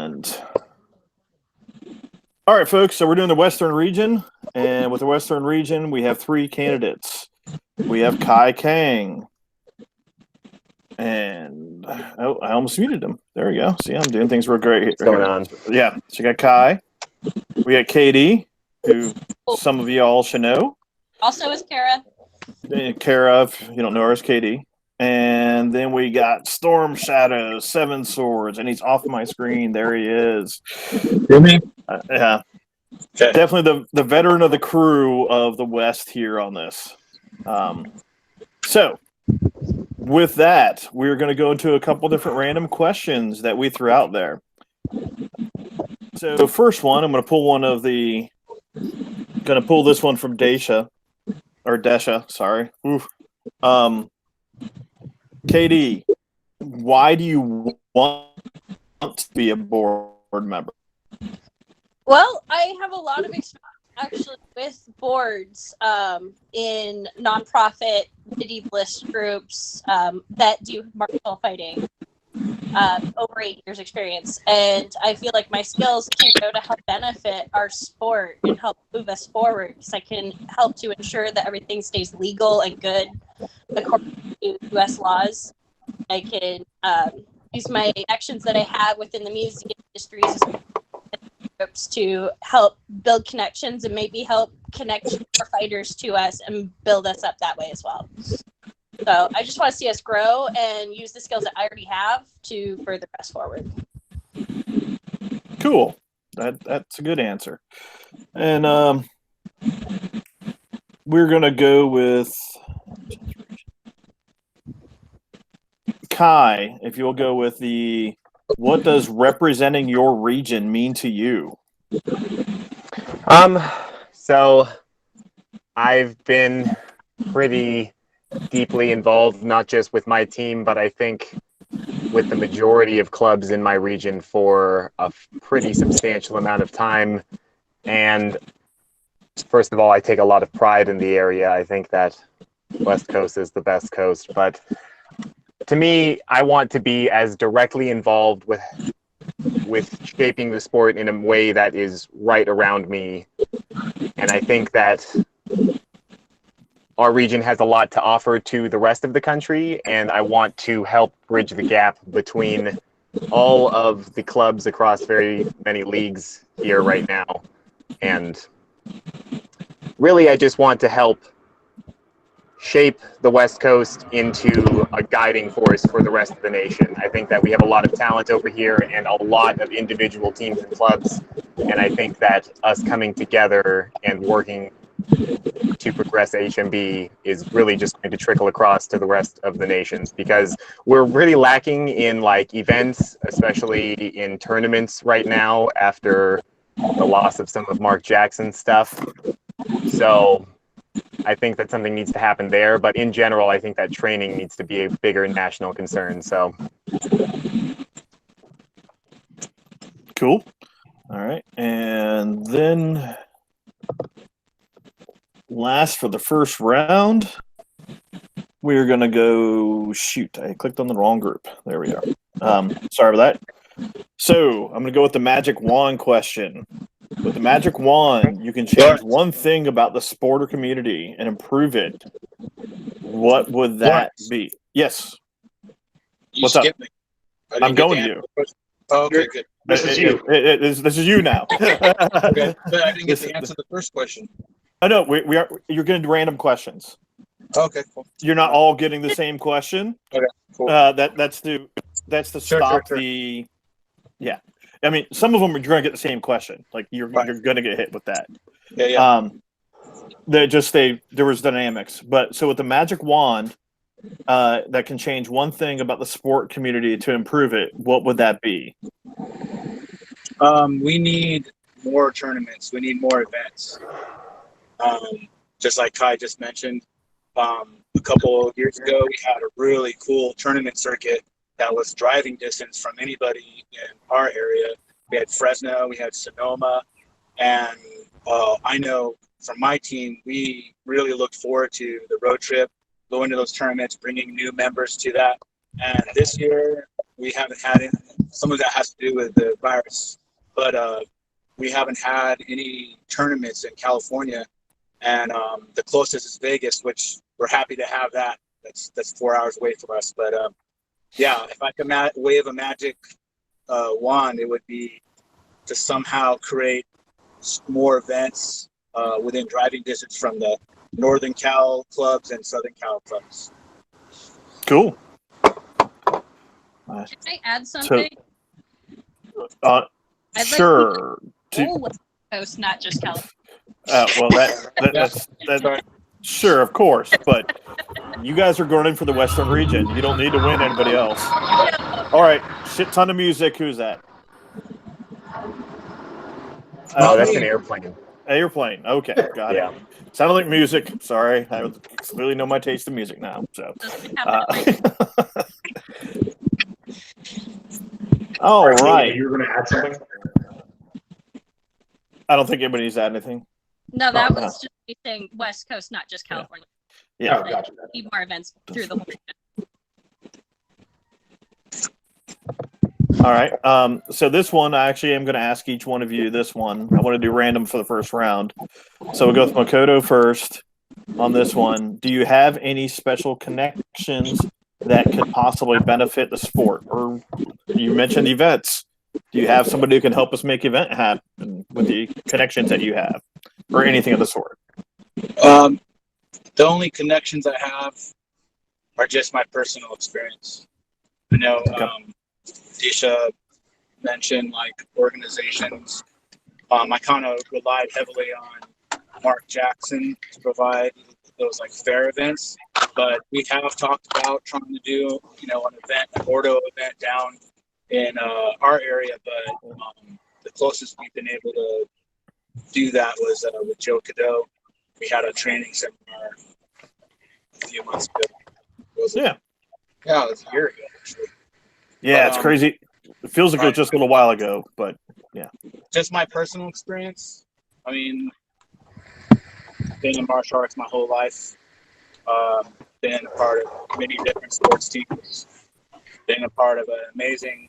And all right, folks, so we're doing the Western region. And with the Western region, we have 3 candidates. We have Kai Kang. And I almost muted him. There we go. See, I'm doing things real great. What's going on? Yeah. So you got Kai. We got Katie, who some of you all should know. Also is Kara. Kara, if you don't know her, is Katie. And then we got Storm Shadow, 7 Swords, and he's off my screen. There he is. Hear me? Yeah. Okay. Definitely the veteran of the crew of the West here on this. So, with that, we're going to go into a couple different random questions that we threw out there. So, the first one, I'm going to pull this one from Desha, sorry. Oof. KD, why do you want to be a board member? Well, I have a lot of experience actually with boards in nonprofit medievalist groups that do martial fighting. Over 8 years experience, and I feel like my skills can go to help benefit our sport and help move us forward, because I can help to ensure that everything stays legal and good according to U.S. laws. I can use my connections that I have within the music industries groups to help build connections and maybe help connect our fighters to us and build us up that way as well. So I just want to see us grow and use the skills that I already have to further us forward. Cool. That's a good answer. And we're going to go with Kai, if you'll go with what does representing your region mean to you? So I've been pretty deeply involved, not just with my team, but I think with the majority of clubs in my region for a pretty substantial amount of time. And first of all, I take a lot of pride in the area. I think that West Coast is the best coast, but to me, I want to be as directly involved with shaping the sport in a way that is right around me. And I think that our region has a lot to offer to the rest of the country, and I want to help bridge the gap between all of the clubs across very many leagues here right now. And really, I just want to help shape the West Coast into a guiding force for the rest of the nation. I think that we have a lot of talent over here and a lot of individual teams and clubs, and I think that us coming together and working to progress HMB is really just going to trickle across to the rest of the nations, because we're really lacking in events, especially in tournaments right now after the loss of some of Mark Jackson's stuff. So I think that something needs to happen there, but in general, I think that training needs to be a bigger national concern. So cool. All right. And then last for the first round, we're going to go, I clicked on the wrong group. There we are. Sorry about that. So I'm going to go with the magic wand question. With the magic wand, you can change one thing about the sport or community and improve it. What would that be? Yes. What's up? I'm going to you. Oh, okay, good. This is you. This is you now. Okay, but I didn't get to answer the first question. I know you're getting random questions. Okay, cool. You're not all getting the same question. Okay, cool. That's to stop the. Yeah, I mean, some of them are going to get the same question. You're going to get hit with that. Yeah. There was dynamics, but so with the magic wand, that can change one thing about the sport community to improve it. What would that be? We need more tournaments. We need more events. Just like Kai just mentioned, a couple of years ago, we had a really cool tournament circuit that was driving distance from anybody in our area. We had Fresno, we had Sonoma, and I know from my team, we really looked forward to the road trip, going to those tournaments, bringing new members to that. And this year, we haven't had some of that has to do with the virus, but we haven't had any tournaments in California, and the closest is Vegas, which we're happy to have that. That's 4 hours away from us. But yeah, if I could wave a magic wand, it would be to somehow create more events within driving distance from the Northern Cal clubs and Southern Cal clubs. Cool. Can I add something? So, I'd sure. Like whole West Coast, not just California. Well, that's sure, of course, but you guys are going in for the Western region. You don't need to win anybody else. All right, shit ton of music. Who's that? Oh, that's an airplane. Airplane. Okay, got Yeah. it. Sounded like music. Sorry, I clearly know my taste in music now. So. All right. You were going to add something? I don't think anybody's add anything. No, that was just me saying West Coast, not just California. Yeah. Oh, gotcha. Need more events through the whole region. All right. So this one, I actually am going to ask each one of you this one. I want to do random for the first round. So we'll go with Makoto first on this one. Do you have any special connections that could possibly benefit the sport? Or you mentioned events. Do you have somebody who can help us make event happen with the connections that you have? Or anything of the sort? The only connections I have are just my personal experience. I know Disha mentioned like organizations. I kind of relied heavily on Mark Jackson to provide those like fair events, but we have talked about trying to do an Ordo event down in our area, but the closest we've been able to do that was with Joe Cadeau. We had a training seminar a few months ago. It was it was a year ago actually. Yeah, But, it's crazy. It feels like it was just a little while ago, but yeah. Just my personal experience. I mean, been in martial arts my whole life. Been a part of many different sports teams. Been a part of an amazing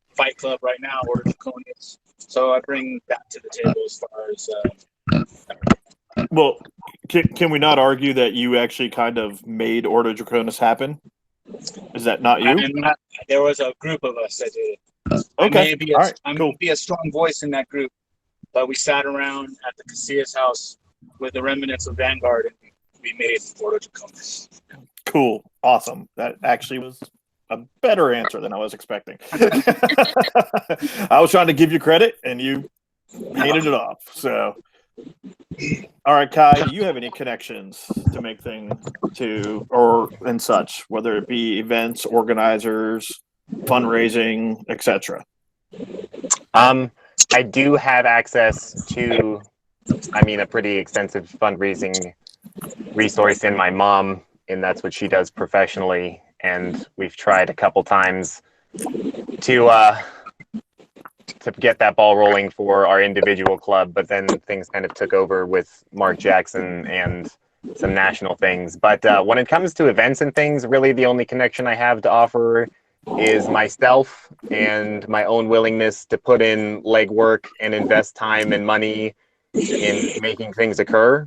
fight club right now, Order Draconians. So I bring that to the table as far as. Well, can we not argue that you actually kind of made Ordo Draconis happen? Is that not you? There was a group of us that did it. Okay. I may be a strong voice in that group, but we sat around at the Casillas house with the remnants of Vanguard, and we made Ordo Draconis. Cool. Awesome. That actually was a better answer than I was expecting. I was trying to give you credit, and you handed it off. So, all right, Kai, do you have any connections to make things and such, whether it be events, organizers, fundraising, etc.? I do have access to, a pretty extensive fundraising resource in my mom, and that's what she does professionally. And we've tried a couple times to get that ball rolling for our individual club, but then things kind of took over with Mark Jackson and some national things. But when it comes to events and things, really the only connection I have to offer is myself and my own willingness to put in legwork and invest time and money in making things occur.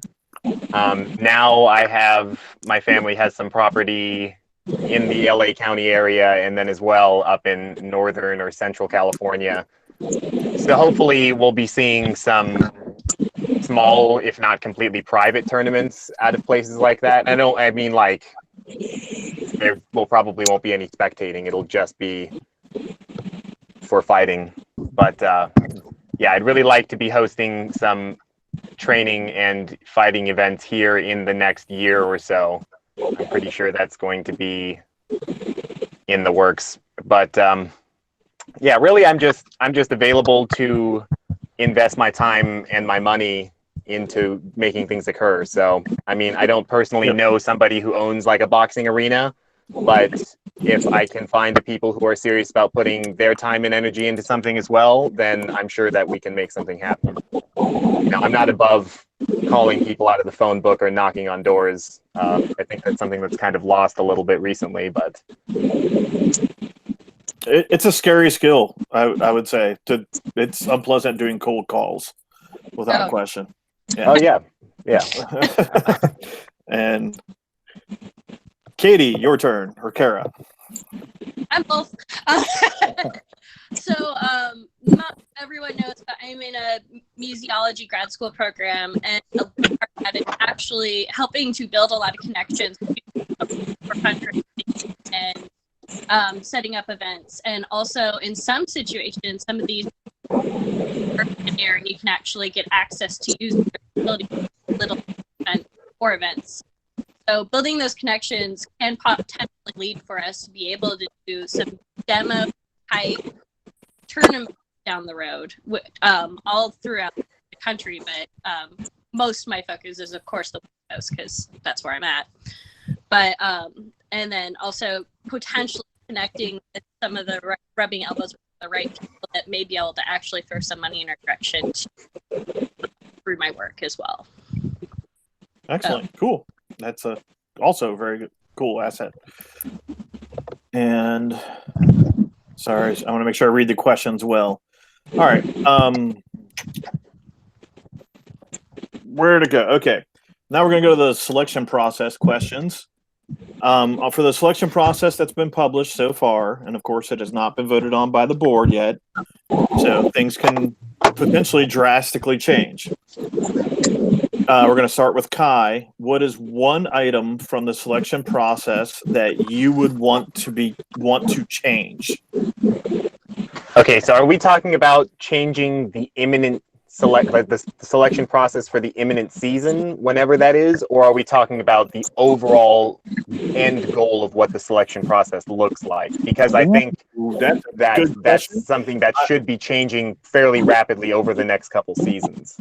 Now my family has some property in the LA County area, and then as well up in Northern or Central California. So hopefully we'll be seeing some small, if not completely private tournaments out of places like that. There probably won't be any spectating. It'll just be for fighting. But I'd really like to be hosting some training and fighting events here in the next year or so. I'm pretty sure that's going to be in the works. But really, I'm just available to invest my time and my money into making things occur. So, I don't personally know somebody who owns like a boxing arena, but if I can find the people who are serious about putting their time and energy into something as well, then I'm sure that we can make something happen. I'm not above calling people out of the phone book or knocking on doors. I think that's something that's kind of lost a little bit recently, but It's a scary skill, I would say. It's unpleasant doing cold calls, without question. Oh yeah, yeah. And Katie, your turn, or Kara. I'm both. So, not everyone knows, but I'm in a museology grad school program, and a big part of that is actually helping to build a lot of connections for fundraising and setting up events. And also, in some situations, some of these are in there, and you can actually get access to use their facility little for events. So building those connections can potentially lead for us to be able to do some demo type tournaments down the road, all throughout the country. But most of my focus is, of course, the West Coast, because that's where I'm at. But and then also potentially connecting with some of the rubbing elbows with the right people that may be able to actually throw some money in our direction through my work as well. Excellent. Cool. That's also a very good, cool asset. And sorry, I want to make sure I read the questions well. All right. Where to go? Okay. Now we're going to go to the selection process questions. For the selection process that's been published so far, and of course it has not been voted on by the board yet, so things can potentially drastically change. We're going to start with Kai. What is one item from the selection process that you would want to change? Okay, so are we talking about changing the imminent the selection process for the imminent season, whenever that is, or are we talking about the overall end goal of what the selection process looks like? Because I think that's something that should be changing fairly rapidly over the next couple seasons.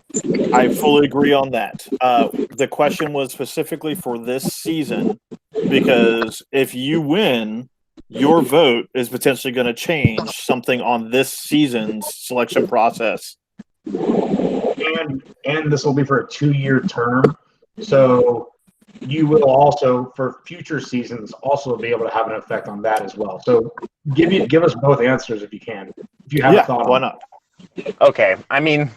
I fully agree on that. The question was specifically for this season, because if you win, your vote is potentially going to change something on this season's selection process. And this will be for a 2-year term, so you will also, for future seasons, also be able to have an effect on that as well. So give us both answers if you can. If you have a thought. Why not? Okay, I mean,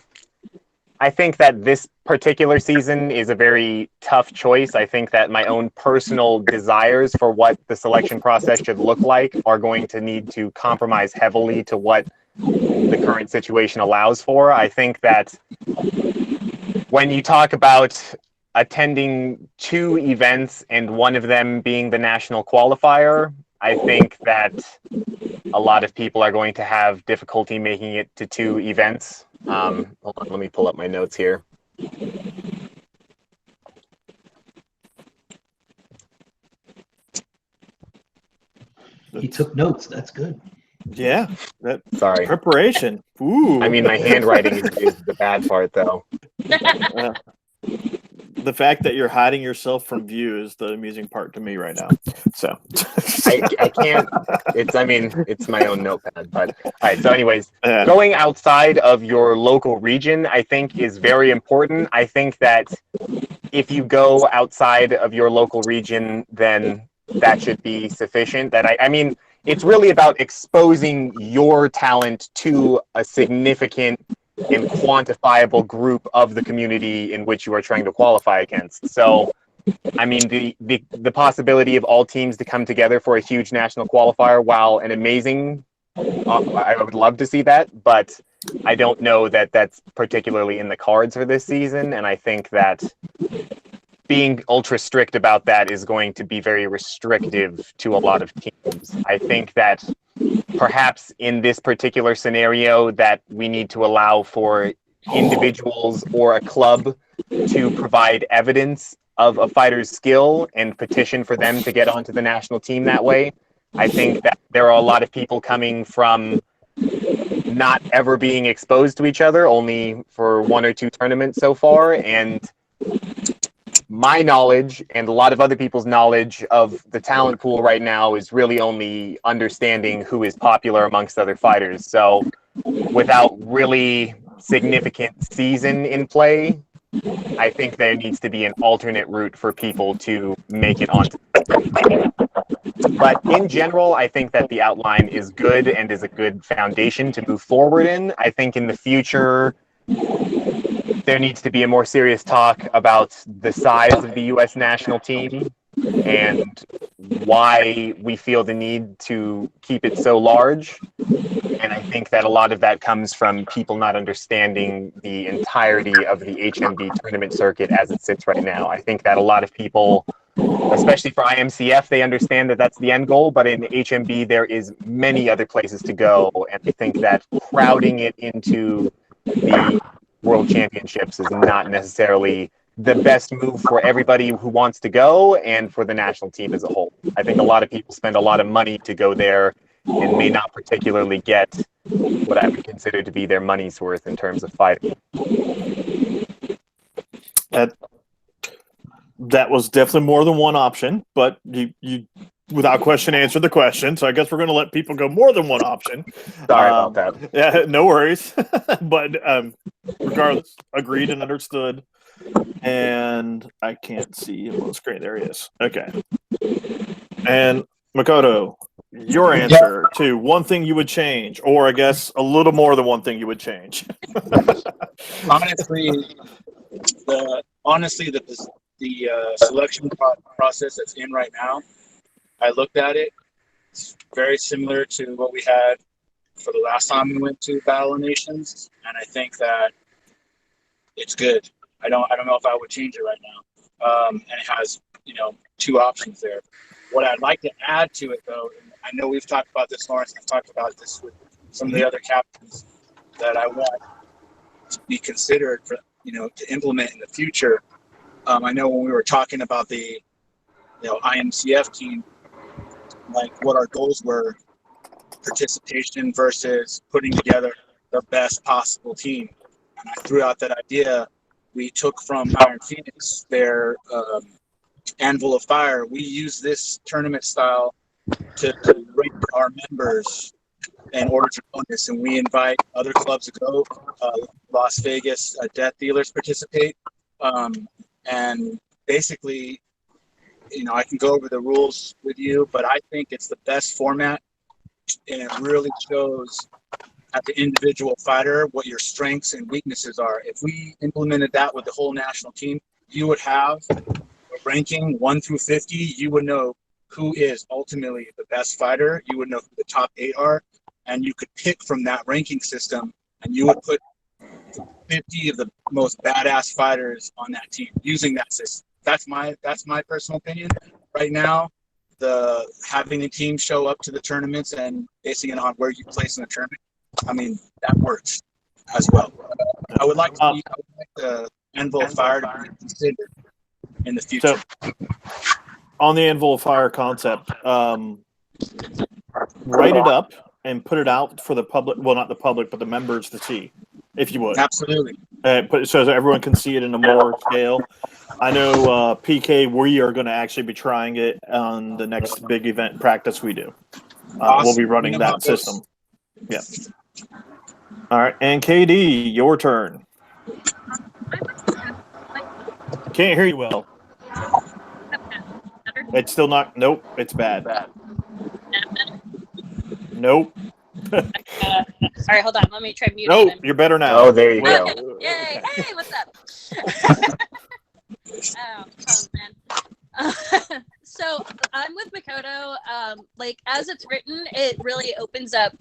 I think that this particular season is a very tough choice. I think that my own personal desires for what the selection process should look like are going to need to compromise heavily to what the current situation allows for. I think that when you talk about attending 2 events and one of them being the national qualifier, I think that a lot of people are going to have difficulty making it to 2 events. Hold on, let me pull up my notes here. He took notes. That's good. Yeah. Sorry. Preparation. Ooh. I mean, my handwriting is the bad part, though. The fact that you're hiding yourself from view is the amusing part to me right now. So I can't. It's my own notepad. But all right. So, anyways, going outside of your local region, I think is very important. I think that if you go outside of your local region, then that should be sufficient. I mean, it's really about exposing your talent to a significant and quantifiable group of the community in which you are trying to qualify against. So, I mean, the possibility of all teams to come together for a huge national qualifier, while an amazing, I would love to see that, but I don't know that that's particularly in the cards for this season, and I think that being ultra strict about that is going to be very restrictive to a lot of teams. I think that perhaps in this particular scenario that we need to allow for individuals or a club to provide evidence of a fighter's skill and petition for them to get onto the national team that way. I think that there are a lot of people coming from not ever being exposed to each other, only for 1 or 2 tournaments so far, and my knowledge and a lot of other people's knowledge of the talent pool right now is really only understanding who is popular amongst other fighters. So without really significant season in play, I think there needs to be an alternate route for people to make it onto. But in general, I think that the outline is good and is a good foundation to move forward in. I think in the future, there needs to be a more serious talk about the size of the U.S. national team and why we feel the need to keep it so large. And I think that a lot of that comes from people not understanding the entirety of the HMB tournament circuit as it sits right now. I think that a lot of people, especially for IMCF, they understand that that's the end goal, but in HMB there is many other places to go, and I think that crowding it into the World Championships is not necessarily the best move for everybody who wants to go and for the national team as a whole. I think a lot of people spend a lot of money to go there and may not particularly get what I would consider to be their money's worth in terms of fighting. That was definitely more than one option, but you without question answered the question. So I guess we're going to let people go more than one option. Sorry about that. Yeah, no worries. But regardless, agreed and understood. And I can't see him on the screen. There he is. Okay. And Makoto, your answer to one thing you would change, or I guess a little more than one thing you would change. Honestly, the selection process that's in right now, I looked at it. It's very similar to what we had for the last time we went to Battle of Nations, and I think that it's good. I don't know if I would change it right now. And it has, two options there. What I'd like to add to it, though, and I know we've talked about this, Lawrence, I've talked about this with some of the other captains, that I want to be considered for, to implement in the future. I know when we were talking about the, IMCF team, like what our goals were, participation versus putting together the best possible team. And I threw out that idea. We took from Iron Phoenix their Anvil of Fire. We use this tournament style to rank our members in order to run this, and we invite other clubs to go. Las Vegas Death Dealers participate, and basically, I can go over the rules with you, but I think it's the best format, and it really shows at the individual fighter what your strengths and weaknesses are. If we implemented that with the whole national team, you would have a ranking 1 through 50. You would know who is ultimately the best fighter. You would know who the top 8 are, and you could pick from that ranking system, and you would put 50 of the most badass fighters on that team using that system. That's my personal opinion. Right now, having a team show up to the tournaments and basing it on where you place in the tournament, that works as well. I would like the Anvil of Fire to be considered in the future. So, on the Anvil of Fire concept, write it up and put it out for the public. Well, not the public, but the members to see, if you would. Absolutely. Put it so that everyone can see it in a more scale. I know PK, we are going to actually be trying it on the next big event practice we do. Awesome. We'll be running that system. Yeah. All right, and KD, your turn. Can't hear you well. It's still not. Nope, it's bad. Nope. All right, hold on. Let me try muting. Nope, you're better now. Oh, there you go. Okay. Yay! Hey, what's up? Oh man. So I'm with Makoto. As it's written, it really opens up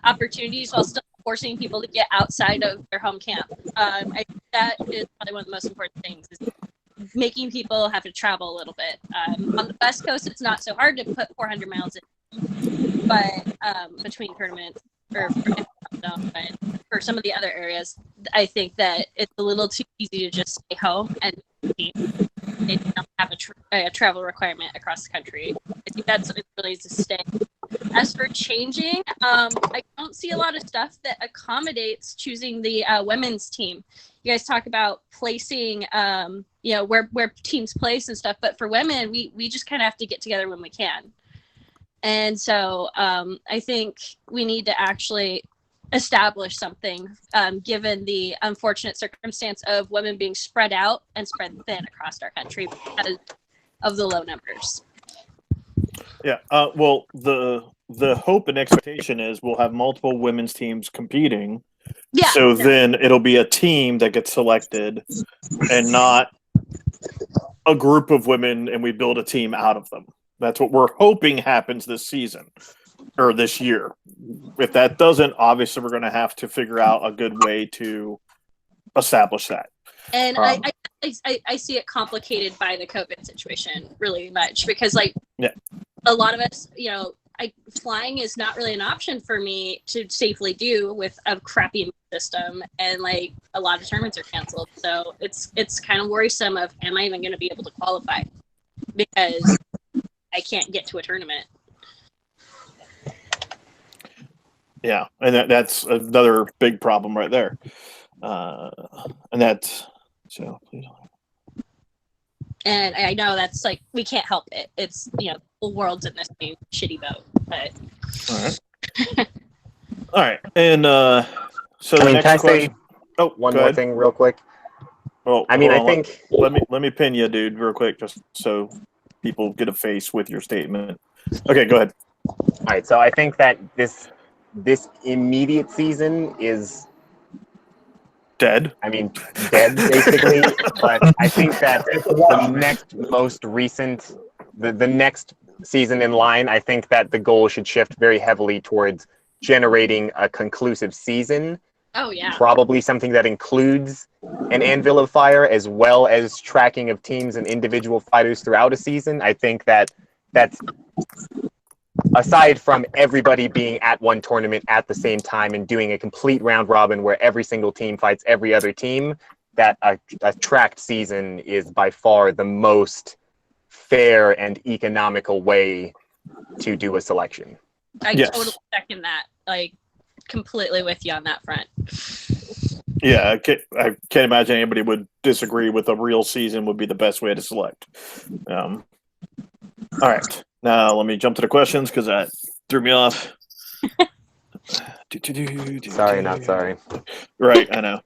opportunities while still forcing people to get outside of their home camp. I think that is probably one of the most important things, is making people have to travel a little bit. On the West Coast, it's not so hard to put 400 miles in, but between tournaments, but for some of the other areas, I think that it's a little too easy to just stay home and they don't have a travel requirement across the country. I think that's something that really needs to stay. As for changing, I don't see a lot of stuff that accommodates choosing the women's team. You guys talk about placing, where teams place and stuff, but for women, we just kind of have to get together when we can. And so I think we need to actually establish something, given the unfortunate circumstance of women being spread out and spread thin across our country because of the low numbers. Yeah. Well, the hope and expectation is we'll have multiple women's teams competing. Yeah. So then it'll be a team that gets selected and not a group of women, and we build a team out of them. That's what we're hoping happens this season or this year. If that doesn't, obviously we're going to have to figure out a good way to establish that. And I see it complicated by the COVID situation really much because, like, a lot of us, flying is not really an option for me to safely do with a crappy system, and like a lot of tournaments are canceled. So it's kind of worrisome of, am I even going to be able to qualify because I can't get to a tournament. Yeah, and that's another big problem right there. And that's so. And I know that's like, we can't help it. It's, the whole world's in this same shitty boat. But all right, and so the next can I question. Say one more thing real quick? Well, I mean, I think let me pin you, dude, real quick, just so people get a face with your statement. Okay, go ahead. All right, so I think that this immediate season is dead. I mean, dead basically. But I think that the next most recent, the next season in line, I think that the goal should shift very heavily towards generating a conclusive season. Oh yeah. Probably something that includes an Anvil of Fire as well as tracking of teams and individual fighters throughout a season. I think that's aside from everybody being at one tournament at the same time and doing a complete round robin where every single team fights every other team, that a tracked season is by far the most fair and economical way to do a selection. I totally second that. Like, completely with you on that front. Yeah, I can't imagine anybody would disagree with a real season would be the best way to select. All right. Now, let me jump to the questions because that threw me off. Sorry, not sorry. Right, I know.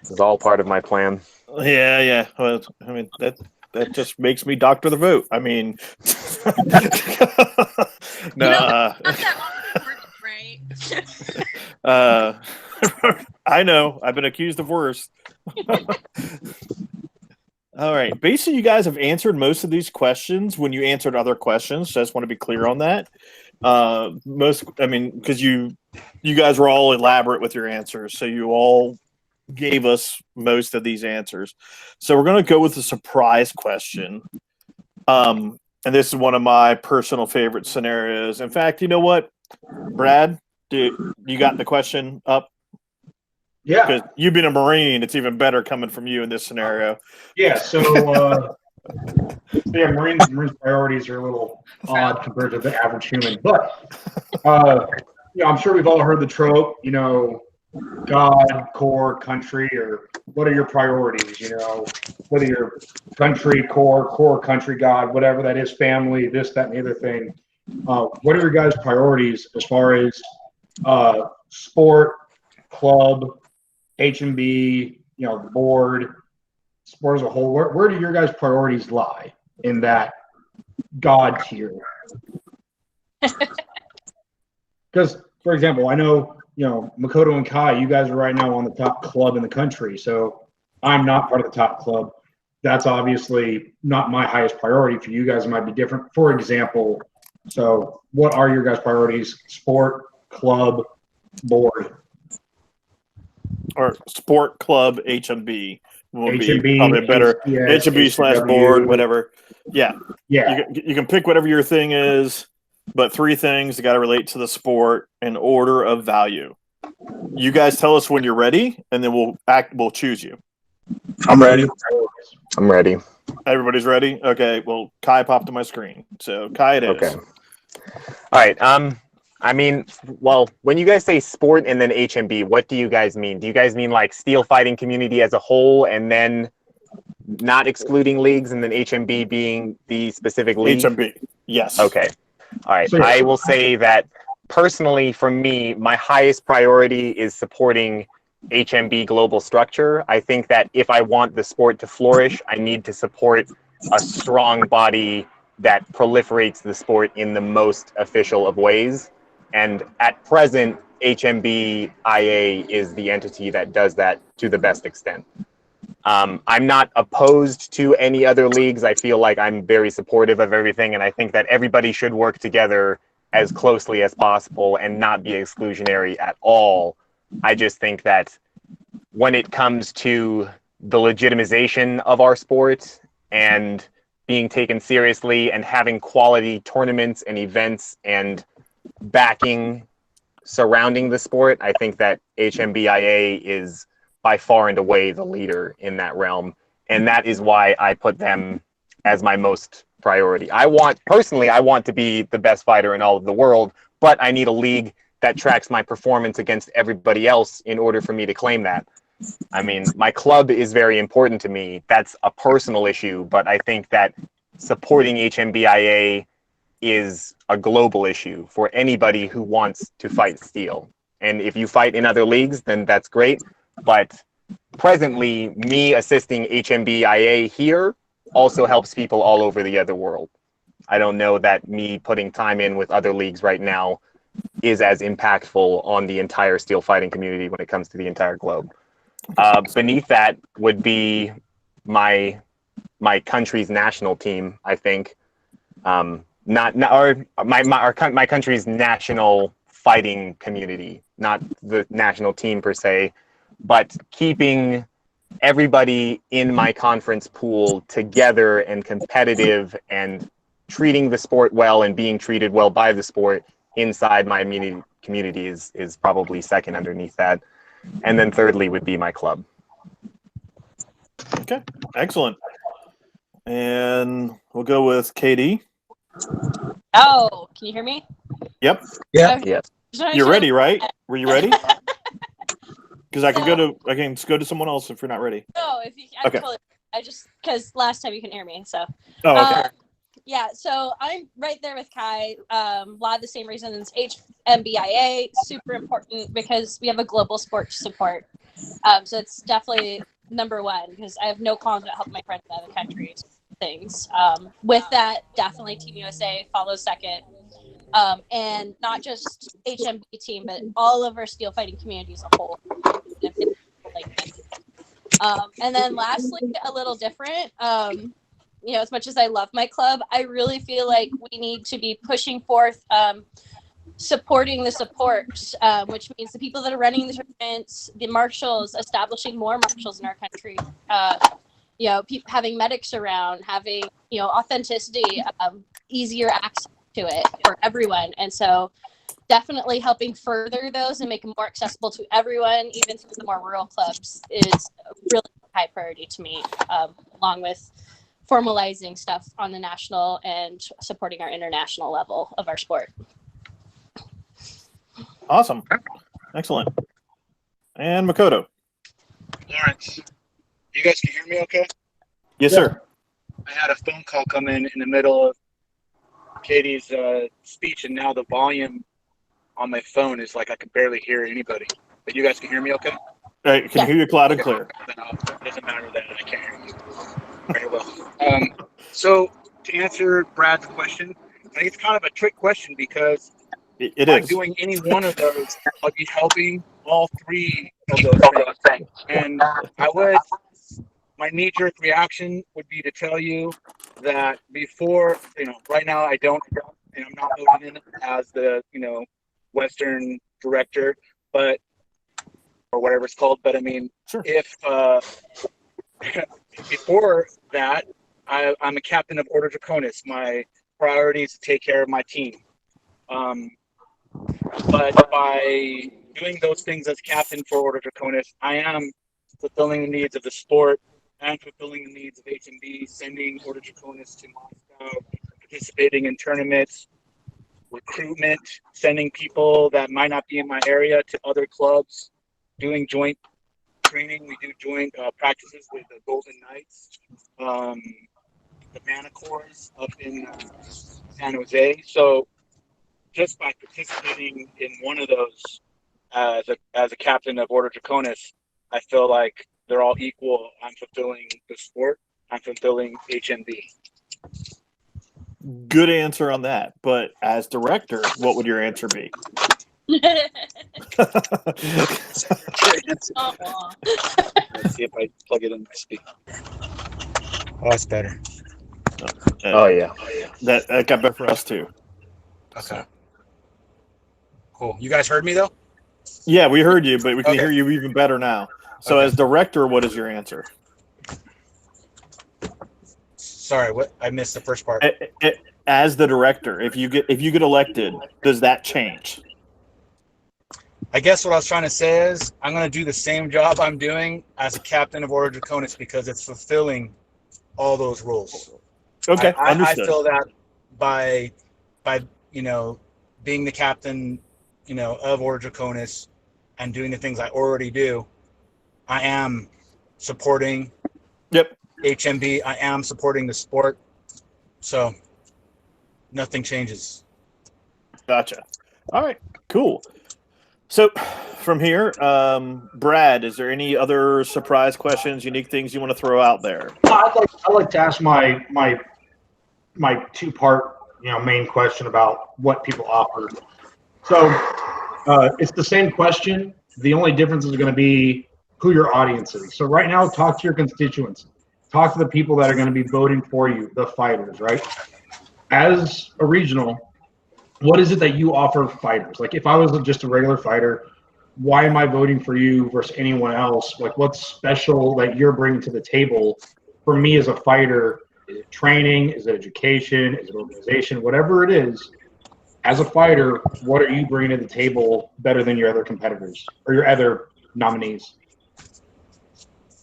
This is all part of my plan. Yeah. Well, I mean, that just makes me doctor the vote. I mean, no. I know. I've been accused of worse. All right. Basically, you guys have answered most of these questions when you answered other questions. So I just want to be clear on that. Because you guys were all elaborate with your answers. So you all gave us most of these answers. So we're going to go with the surprise question. And this is one of my personal favorite scenarios. In fact, you know what, Brad? Dude, you got the question up? Yeah. Because you've been a Marine, it's even better coming from you in this scenario. Yeah, so Marines priorities are a little odd compared to the average human. But I'm sure we've all heard the trope, God, core, country, or what are your priorities, whether you're country, core, country, God, whatever that is, family, this, that, and the other thing. What are your guys' priorities as far as sport, club, HMB, board, sport as a whole? Where do your guys' priorities lie in that God tier? Because, for example, I know, Makoto and Kai, you guys are right now on the top club in the country. So I'm not part of the top club. That's obviously not my highest priority. For you guys, it might be different. For example, so what are your guys' priorities? Sport, club, board? Or sport, club, HMB will HMB, be probably better. HTS, HMB / board, whatever. Yeah. Yeah. You can pick whatever your thing is, but 3 things that got to relate to the sport in order of value. You guys tell us when you're ready, and then we'll choose you. I'm ready. I'm ready. Everybody's ready? Okay, well, Kai popped to my screen. So, Kai it is. Okay. All right. When you guys say sport and then HMB, what do you guys mean? Do you guys mean like steel fighting community as a whole and then not excluding leagues and then HMB being the specific league? HMB, yes. Okay. All right. So, I will say that personally, for me, my highest priority is supporting HMB global structure. I think that if I want the sport to flourish, I need to support a strong body that proliferates the sport in the most official of ways. And at present, HMB IA is the entity that does that to the best extent. I'm not opposed to any other leagues. I feel like I'm very supportive of everything, and I think that everybody should work together as closely as possible and not be exclusionary at all. I just think that when it comes to the legitimization of our sport and being taken seriously and having quality tournaments and events and backing surrounding the sport, I think that HMBIA is by far and away the leader in that realm. And that is why I put them as my most priority. I want to be the best fighter in all of the world, but I need a league that tracks my performance against everybody else in order for me to claim that. I mean, my club is very important to me. That's a personal issue, but I think that supporting HMBIA is a global issue for anybody who wants to fight steel. And if you fight in other leagues, then that's great. But presently, me assisting HMBIA here also helps people all over the other world. I don't know that me putting time in with other leagues right now is as impactful on the entire steel fighting community when it comes to the entire globe. Beneath that would be my country's national team, I think. My country's national fighting community, not the national team per se, but keeping everybody in my conference pool together and competitive and treating the sport well and being treated well by the sport inside my community is probably second underneath that. And then thirdly would be my club. Okay, excellent. And we'll go with KD. Oh, can you hear me? Yep. Yeah. Okay. Yes. You're ready, right? Were you ready? Because I can go to someone else if you're not ready. No, if you, Okay. I just because last time you couldn't hear me, so. Oh, okay. Yeah, so I'm right there with Kai. A lot of the same reasons. HMBIA super important because we have a global sport to support. So it's definitely number one because I have no qualms about helping my friends in other countries. Things. With that, definitely Team USA follows second. And not just HMB team, but all of our steel fighting community as a whole. And then lastly, a little different. As much as I love my club, I really feel like we need to be pushing forth supporting the support, which means the people that are running the tournaments, the marshals, establishing more marshals in our country, having medics around, having, authenticity, easier access to it for everyone. And so definitely helping further those and make them more accessible to everyone, even some of the more rural clubs, is a really high priority to me, along with formalizing stuff on the national and supporting our international level of our sport. Awesome. Excellent. And Makoto. Lawrence, you guys can hear me okay? Yes, sir. I had a phone call come in the middle of Katie's speech, and now the volume on my phone is like I can barely hear anybody. But you guys can hear me okay? I can hear you loud and clear. It doesn't matter that I can't hear you very well. So to answer Brad's question, I think it's kind of a trick question because It by is. doing any one of those, I'll be helping all three of those things. And my knee-jerk reaction would be to tell you that before, right now I don't, and I'm not voting in as the, Western director, or whatever it's called. But I mean, Sure. if before that, I'm a captain of Order Draconis. My priority is to take care of my team. But by doing those things as captain for Order Draconis, I am fulfilling the needs of the sport and fulfilling the needs of HMB, sending Order Draconis to Moscow, participating in tournaments, recruitment, sending people that might not be in my area to other clubs, doing joint training. We do joint practices with the Golden Knights, the Manacores up in San Jose. So just by participating in one of those as a captain of Order Draconis, I feel like they're all equal. I'm fulfilling the sport. I'm fulfilling HMB. Good answer on that. But as director, what would your answer be? Aw. Let's see if I plug it in my speaker. Oh, that's better. Oh yeah. That got better for us too. Okay. Cool. You guys heard me though? Yeah, we heard you, but we can Okay. hear you even better now. So Okay. as director, what is your answer? Sorry, what? I missed the first part. As the director, if you get elected, does that change? I guess what I was trying to say is I'm going to do the same job I'm doing as a captain of Order Draconis because it's fulfilling all those roles. Okay, I understood. feel that by being the captain, of Order Draconis and doing the things I already do, I am supporting Yep. HMB. I am supporting the sport. So nothing changes. Gotcha. All right, cool. So from here, Brad, is there any other surprise questions, unique things you want to throw out there? I'd like to ask my two-part main question about what people offer. So it's the same question. The only difference is going to be who your audience is. So right now, talk to your constituents. Talk to the people that are going to be voting for you, the fighters, right? As a regional, what is it that you offer fighters? Like if I was just a regular fighter, why am I voting for you versus anyone else? Like what's special that you're bringing to the table for me as a fighter? Is it training? Is it education? Is it organization? Whatever it is, as a fighter, what are you bringing to the table better than your other competitors or your other nominees?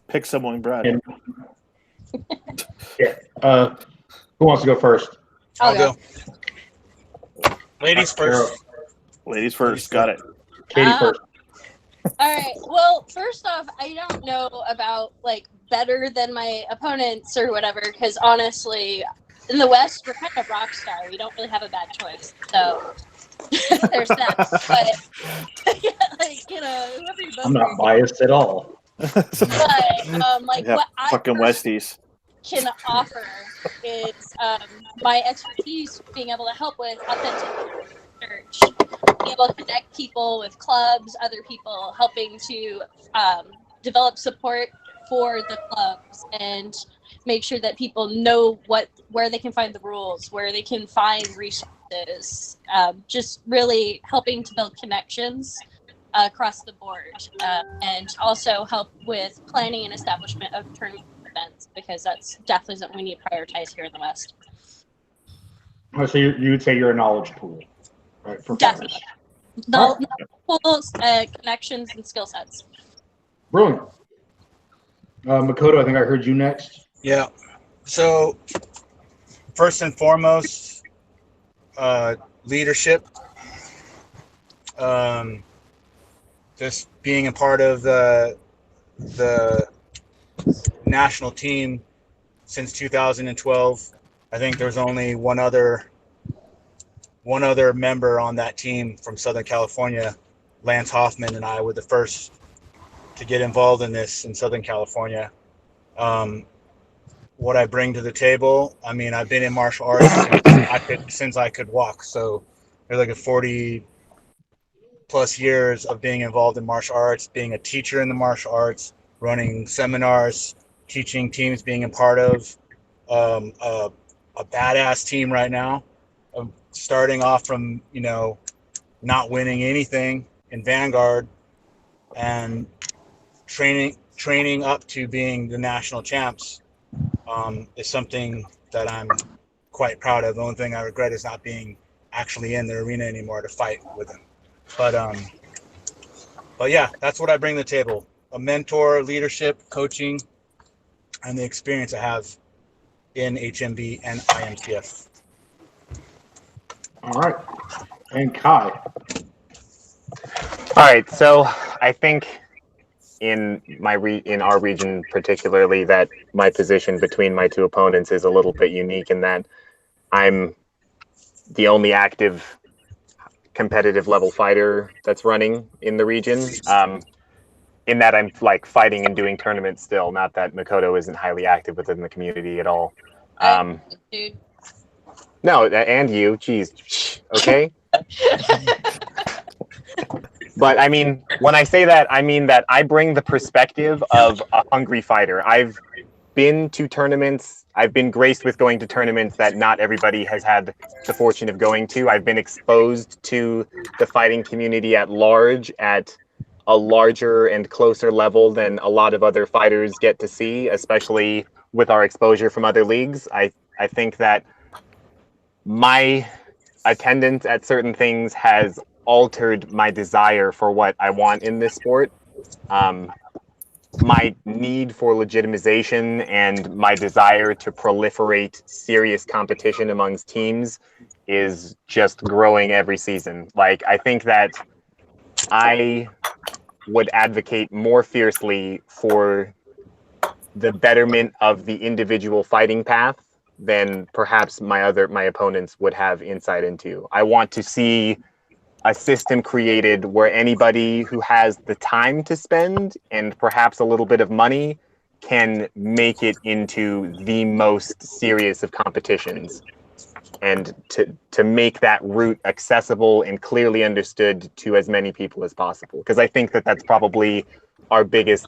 Pick someone, Brad. And, yeah. Who wants to go first? I'll go. Ladies first. Ladies first. Got it. Katie first. All right. Well, first off, I don't know about like better than my opponents or whatever, because honestly, in the West, we're kind of rock star. We don't really have a bad choice. So there's that. But yeah, whoever you vote I'm not for, biased at all. but Yeah, what I fucking Westies. can offer is my expertise being able to help with authentic research, being able to connect people with clubs, other people, helping to develop support for the clubs and make sure that people know where they can find the rules, where they can find resources, just really helping to build connections across the board, and also help with planning and establishment of tournament events, because that's definitely something we need to prioritize here in the West. So you would say you're a knowledge pool, right? For Definitely. fighters. Pools, connections, and skill sets. Brilliant. Makoto, I think I heard you next. Yeah. So first and foremost, leadership. Just being a part of the national team since 2012. I think there's only one other member on that team from Southern California. Lance Hoffman and I were the first to get involved in this in Southern California. What I bring to the table, I mean, I've been in martial arts since I could walk. So there's like a 40 plus years of being involved in martial arts, being a teacher in the martial arts, running seminars, teaching teams, being a part of a badass team right now. Starting off from, not winning anything in Vanguard and training up to being the national champs is something that I'm quite proud of. The only thing I regret is not being actually in the arena anymore to fight with them. But yeah, that's what I bring to the table. A mentor, leadership, coaching, and the experience I have in HMB and IMCF. All right. And Kai. All right, so I think in our region particularly that my position between my two opponents is a little bit unique in that I'm the only active competitive level fighter that's running in the region. In that I'm like fighting and doing tournaments still, not that Makoto isn't highly active within the community at all. Dude. No, and you, geez, okay. But I mean, when I say that, I mean that I bring the perspective of a hungry fighter. I've been to tournaments. I've been graced with going to tournaments that not everybody has had the fortune of going to. I've been exposed to the fighting community at large at a larger and closer level than a lot of other fighters get to see, especially with our exposure from other leagues. I think that my attendance at certain things has altered my desire for what I want in this sport. My need for legitimization and my desire to proliferate serious competition amongst teams is just growing every season. Like, I think that I would advocate more fiercely for the betterment of the individual fighting path than perhaps my opponents would have insight into. I want to see a system created where anybody who has the time to spend and perhaps a little bit of money can make it into the most serious of competitions, and to make that route accessible and clearly understood to as many people as possible. Because I think that that's probably our biggest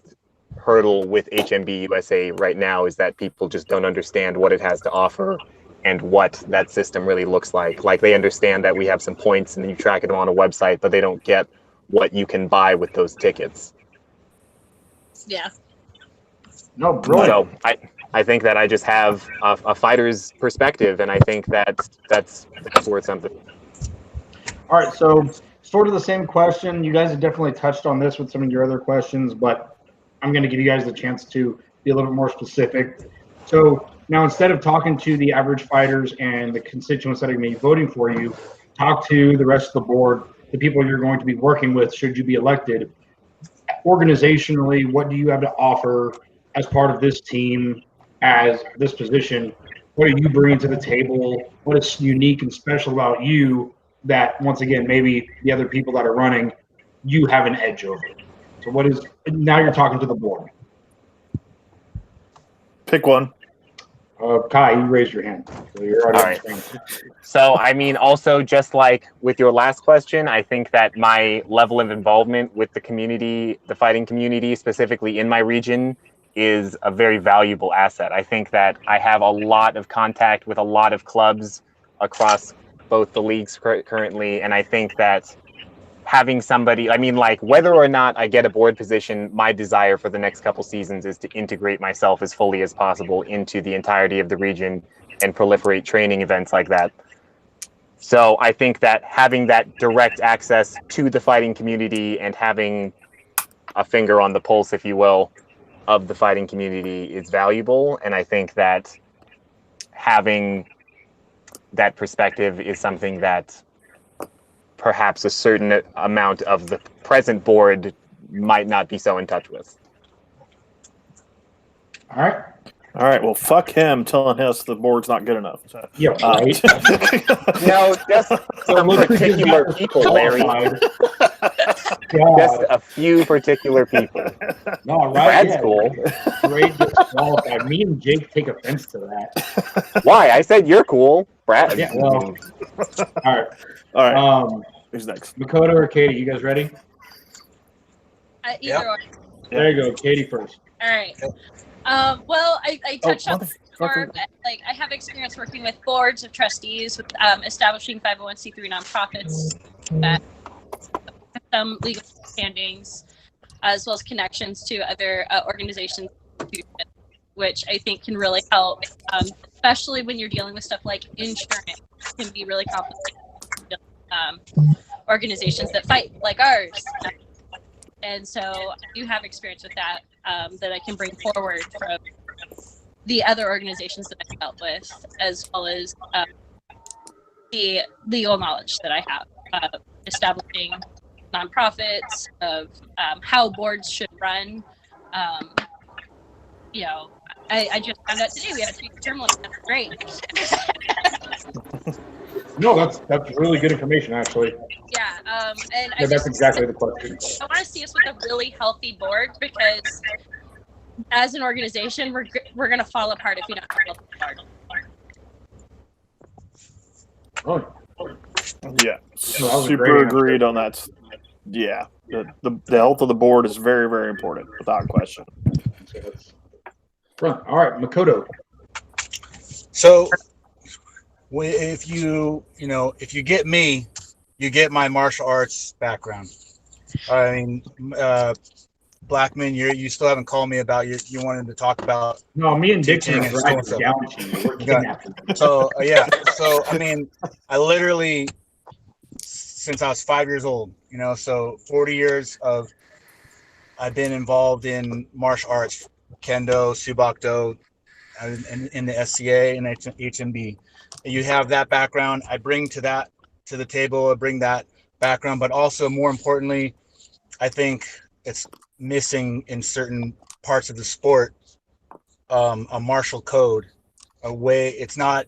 hurdle with HMB USA right now, is that people just don't understand what it has to offer and what that system really looks like. Like, they understand that we have some points and you track them on a website, but they don't get what you can buy with those tickets. Yeah. No, brilliant. So I think that I just have a fighter's perspective, and I think that's worth something. All right, so sort of the same question. You guys have definitely touched on this with some of your other questions, but I'm going to give you guys the chance to be a little bit more specific. So now, instead of talking to the average fighters and the constituents that are going to be voting for you, talk to the rest of the board, the people you're going to be working with should you be elected. Organizationally, what do you have to offer as part of this team, as this position? What are you bringing to the table? What is unique and special about you that, once again, maybe the other people that are running, you have an edge over? So what is, now you're talking to the board. Pick one. Kai, you raised your hand. So you're already All on right. the screen. So, I mean, also, just like with your last question, I think that my level of involvement with the community, the fighting community, specifically in my region, is a very valuable asset. I think that I have a lot of contact with a lot of clubs across both the leagues currently, and I think that having somebody, I mean, like, whether or not I get a board position, my desire for the next couple seasons is to integrate myself as fully as possible into the entirety of the region and proliferate training events like that. So I think that having that direct access to the fighting community and having a finger on the pulse, if you will, of the fighting community is valuable. And I think that having that perspective is something that perhaps a certain amount of the present board might not be so in touch with. All right. All right. Well, fuck him telling us the board's not good enough. So, Yeah, right. No, just some particular people, Larry. Just a few particular people. No, right? Brad's Yeah. cool. Great disqualified. Me and Jake take offense to that. Why? I said you're cool. Brad. Yeah, well. All right. All right. Who's next? Makoto or Katie, you guys ready? Either or. There you go. Katie first. All right. Well, I touched on this before, motherfucker. but like I have experience working with boards of trustees, with establishing 501c3 nonprofits that have some legal standings, as well as connections to other organizations, which I think can really help, especially when you're dealing with stuff like insurance. It can be really complicated. Organizations that fight like ours. And so I do have experience with that that I can bring forward from the other organizations that I've dealt with, as well as the legal knowledge that I have, establishing nonprofits, of how boards should run. You know, I just found out today we have a term limit. That's great. No, that's really good information, actually. Yeah, and Yeah, that's exactly the question. I want to see us with a really healthy board because as an organization, we're going to fall apart if we don't have a healthy board. Oh, Yeah, No, that was a super great agreed answer. on that. Yeah, the health of the board is very, very important, without question. so that's right. All right, Makoto. So if you get me, you get my martial arts background. I mean, Blackman, you still haven't called me about you wanted to talk about No, me and Dixon teaching are and driving so down to you. We're Yeah. kidnapping you. So yeah, so I mean, I literally since I was 5 years old, so 40 years of I've been involved in martial arts, kendo, subakdo, in the SCA and HMB. You have that background. I bring to the table. I bring that background, but also more importantly, I think it's missing in certain parts of the sport a martial code, a way. It's not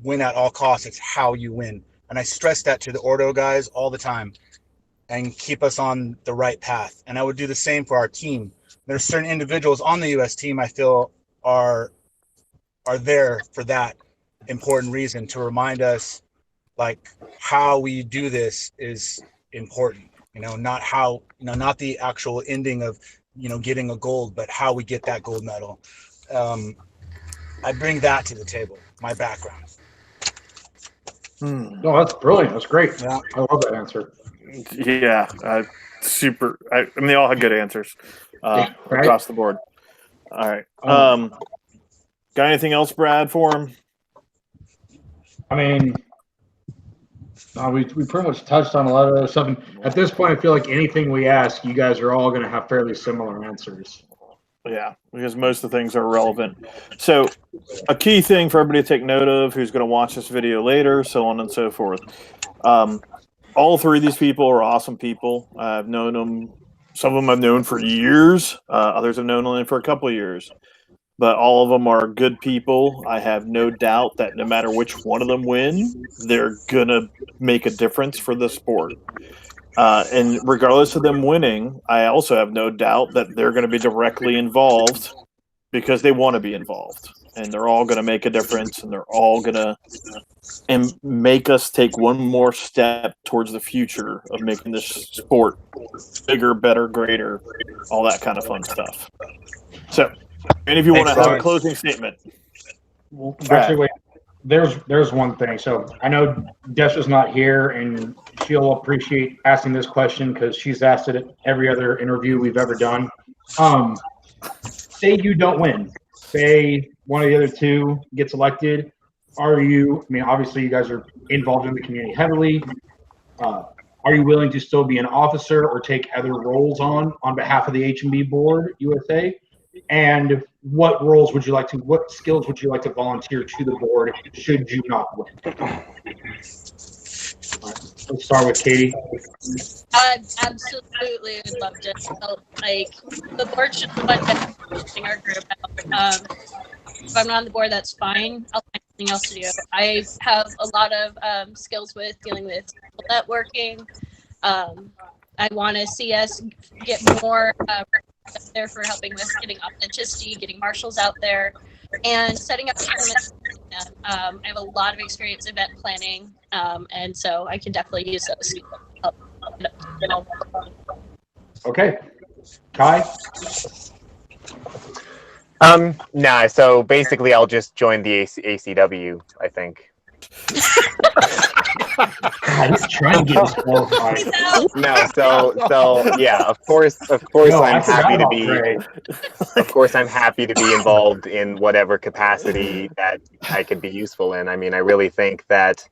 win at all costs. It's how you win, and I stress that to the ordo guys all the time, and keep us on the right path. And I would do the same for our team. There's certain individuals on the U.S. team I feel are there for that important reason to remind us like how we do this is important, not how, not the actual ending of, getting a gold, but how we get that gold medal. I bring that to the table, my background. No, that's brilliant. That's great. Yeah. I love that answer. Yeah, super. I mean, they all had good answers Right? across the board. All right. Got anything else, Brad, for him? I mean, we pretty much touched on a lot of other stuff. And at this point, I feel like anything we ask, you guys are all going to have fairly similar answers. Yeah, because most of the things are relevant. So, a key thing for everybody to take note of who's going to watch this video later, so on and so forth. All three of these people are awesome people. I've known them. Some of them I've known for years. Others I've known only for a couple of years. But all of them are good people. I have no doubt that no matter which one of them win, they're going to make a difference for the sport. And regardless of them winning, I also have no doubt that they're going to be directly involved because they want to be involved. And they're all going to make a difference, and they're all going to make us take one more step towards the future of making this sport bigger, better, greater, all that kind of fun stuff. So, any of you want to have a closing statement? Actually, wait. There's one thing. So I know Desha's not here, and she'll appreciate asking this question because she's asked it at every other interview we've ever done. Say you don't win. Say one of the other two gets elected. Are you? I mean, obviously, you guys are involved in the community heavily. Are you willing to still be an officer or take other roles on behalf of the HMB board USA? And what skills would you like to volunteer to the board should you not win? All right, let's start with Katie. I absolutely would love to help. Like, the board should be the one that's pushing our group out. If I'm not on the board, that's fine. I'll find something else to do. I have a lot of skills with dealing with networking. I want to see us get more there for helping with getting authenticity, getting marshals out there, and setting up tournaments. I have a lot of experience event planning, and so I can definitely use those. Okay, Kai. Nah, so basically I'll just join the ACW, I think. I'm trying to get us qualified. No, so yeah, of course I'm happy to be of course I'm happy to be involved in whatever capacity that I could be useful in. I mean, I really think that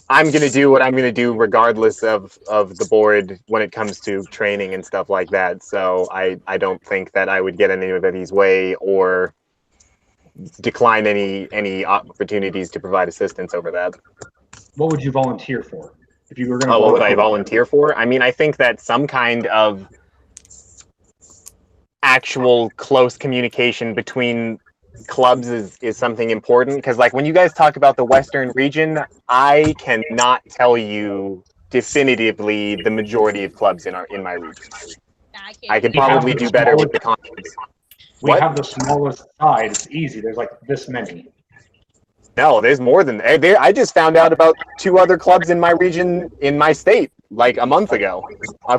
I'm going to do what I'm going to do regardless of the board when it comes to training and stuff like that. So I don't think that I would get in anybody's way or decline any opportunities to provide assistance over that. What would you volunteer for if you were going to? Oh, what would I volunteer for? I mean, I think that some kind of actual close communication between clubs is something important, because like when you guys talk about the Western region, I cannot tell you definitively the majority of clubs in my region. I could We have probably the do better with smallest- the conference. We What? have the smallest side. It's easy. There's like this many. No, there's more than I just found out about 2 other clubs in my region, in my state, like a month ago.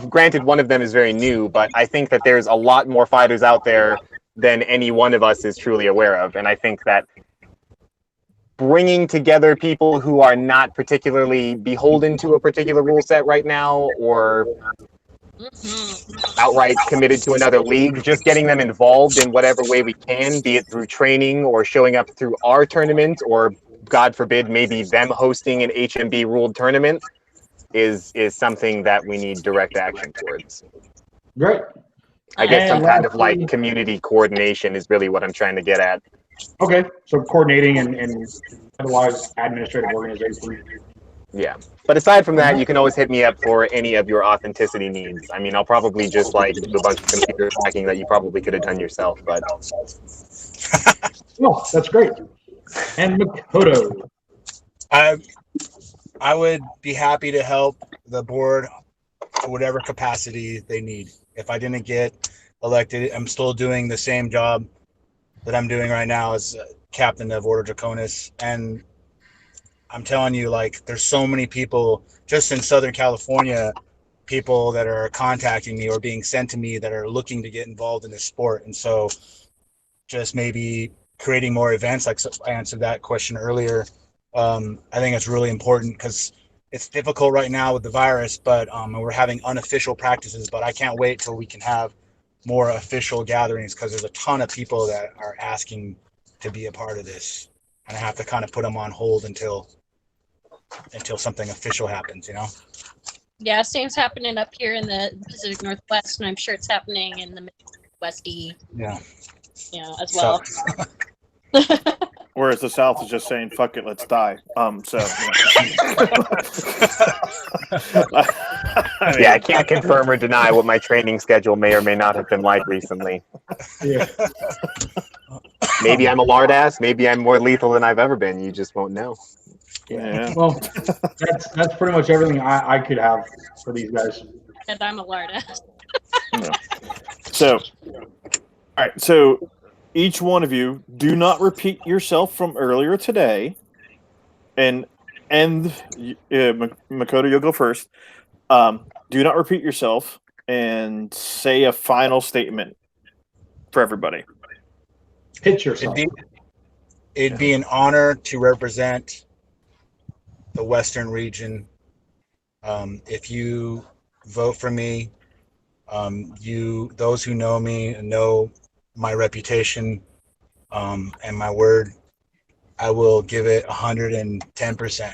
Granted, one of them is very new, but I think that there's a lot more fighters out there than any one of us is truly aware of. And I think that bringing together people who are not particularly beholden to a particular rule set right now, or outright committed to another league, just getting them involved in whatever way we can, be it through training or showing up through our tournament, or God forbid, maybe them hosting an HMB ruled tournament, is something that we need direct action towards. Great. I guess some And kind of lastly- like community coordination is really what I'm trying to get at. Okay, so coordinating and otherwise administrative organization. Yeah. But aside from that, you can always hit me up for any of your authenticity needs. I mean, I'll probably just like do a bunch of computer hacking that you probably could have done yourself, but Well, that's great. And Makoto. I would be happy to help the board to whatever capacity they need. If I didn't get elected, I'm still doing the same job that I'm doing right now as captain of Order Draconis. And I'm telling you, like, there's so many people just in Southern California, people that are contacting me or being sent to me that are looking to get involved in this sport. And so just maybe creating more events, like I answered that question earlier. I think it's really important because it's difficult right now with the virus, but we're having unofficial practices, but I can't wait till we can have more official gatherings, because there's a ton of people that are asking to be a part of this, and I have to kind of put them on hold until something official happens, you know? Yeah, same's happening up here in the Pacific Northwest, and I'm sure it's happening in the Midwesty, Yeah. As well. Whereas the South is just saying, "Fuck it, let's die." yeah, I can't confirm or deny what my training schedule may or may not have been like recently. Yeah. Maybe I'm a lard ass. Maybe I'm more lethal than I've ever been. You just won't know. Yeah. Well, that's pretty much everything I could have for these guys. And I'm a Larda. No. So, all right. So, each one of you, do not repeat yourself from earlier today. And Makoto, you'll go first. Do not repeat yourself and say a final statement for everybody. Pitch yourself. It'd be an honor to represent the Western region. If you vote for me, those who know me and know my reputation and my word, I will give it 110%,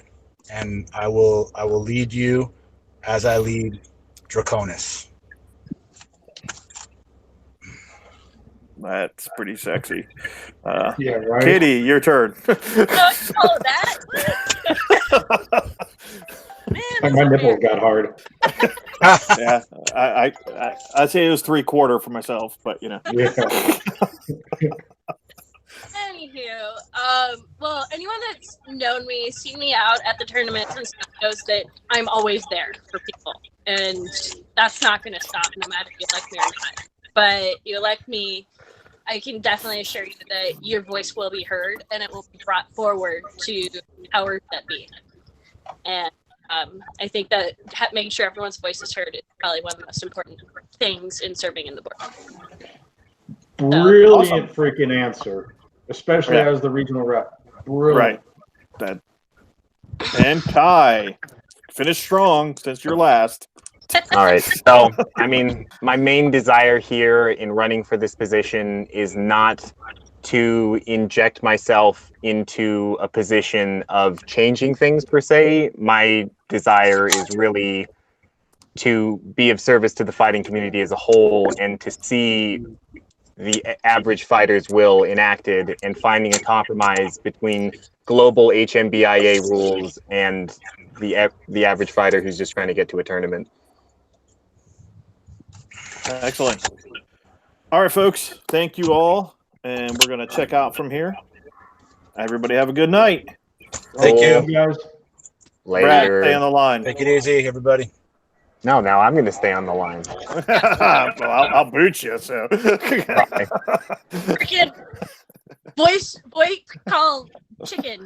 and I will lead you as I lead Draconis. That's pretty sexy. Yeah, right. Katie, your turn. That? Man, Like my nipples got hard. Yeah, I'd say it was 3/4 for myself, but Yeah. Anywho, well, anyone that's known me, seen me out at the tournaments and stuff, knows that I'm always there for people, and that's not going to stop no matter if you elect me or not. But you elect me, I can definitely assure you that your voice will be heard and it will be brought forward to powers that be. And I think that making sure everyone's voice is heard is probably one of the most important things in serving in the board. Brilliant freaking answer, especially Yeah. as the regional rep. Brilliant. right. And Kai, finish strong since you're last. All right. So, I mean, my main desire here in running for this position is not to inject myself into a position of changing things per se. My desire is really to be of service to the fighting community as a whole and to see the average fighter's will enacted and finding a compromise between global HMBIA rules and the average fighter who's just trying to get to a tournament. Excellent. All right, folks. Thank you all. and we're going to check out from here. Everybody have a good night. Thank you. guys. Brad, Later. stay on the line. Take it easy, everybody. No, now I'm going to stay on the line. Well, I'll boot you. So. Freaking voice call chicken.